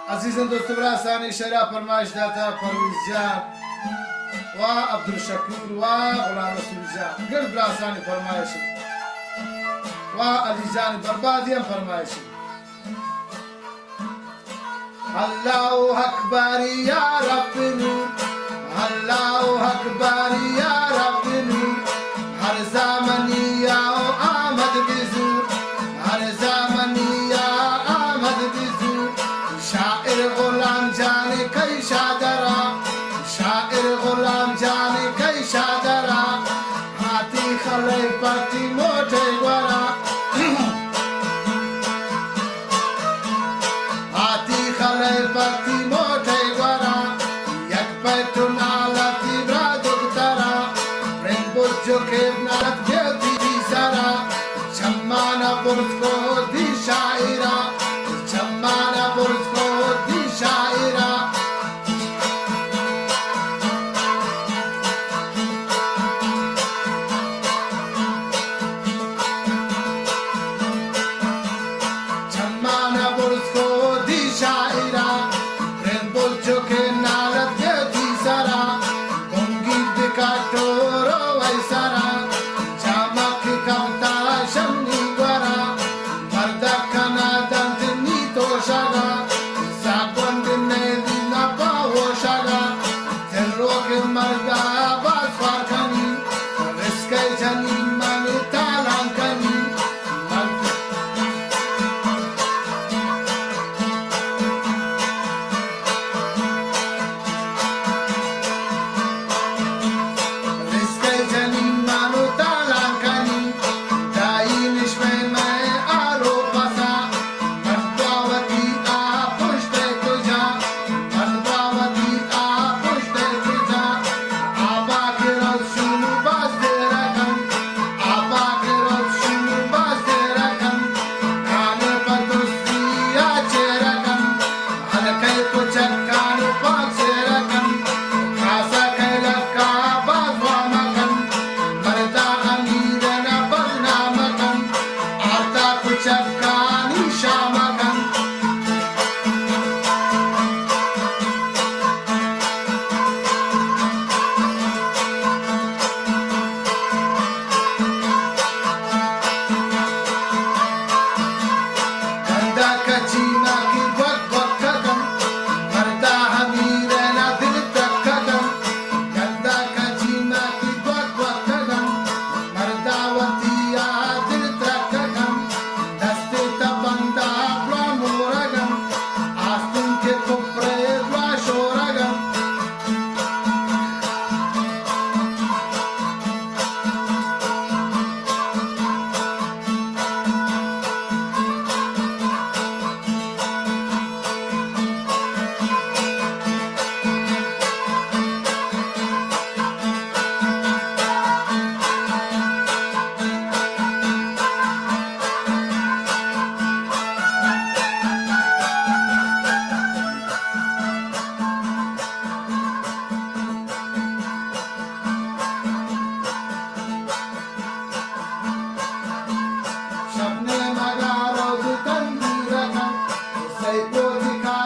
عزیزم دوست براسانی شرا فرمایش داتا پرویز جان و عبدالشکور و غلام رسول جان گل براسانی فرمایش و علی جان بربادیم فرمایش الله اکبر یا رب نور الله اکبر یا رب نور هر زمانی یا آمد بزور هر زمانی یا آمد بزور شاعر غلام جان کی شادرا شاعر غلام جان کی شادرا هاتی خلی پتی موٹے گورا هاتی خلی پتی موٹے گورا یک پیٹو نالتی برادو ترا پرین بوجو کے نالت گیتی دی سرا چمانا برز کو دی شاعرہ چمانا برز کو دی شاعرہ چمانا برز کو دی شاعرہ پرین بوجو کے نالت گیتی سرا گنگی دکاتو روی سرا جامک کمتا شمنی گورا مردا کنا دندنی تو شگا زاگوند نیدی نپاو شگا تروک مردا باز فارکنی رسکی جنی من تالان کنی رسکی جنی منو تالان کنی داینش میں آرو پسا مرداوتی آ پشت تجا مرداوتی آ پشت تجا آبا کے روز شنو باز دے رکھن آبا کے روز شنو باز دے رکھن کانے پر دوستی آچے رکھن ہلکے کو چکانے پاک سے رکھن خاصا کے لکا باز وامکن مردا امیرنا بدنامکن آتا کو چکانی شامکن گندا کچیما کی گوک گوک کدم مردا امیرنا دل تک کدم گندا کچیما کی گوک گوک کدم مردا وطیا دل تک کدم دستے تا بندہ بلا مورگم آستن کے کپرے بلا شورگم شبنے مگا روز تندی رکھن سی پوتی کھا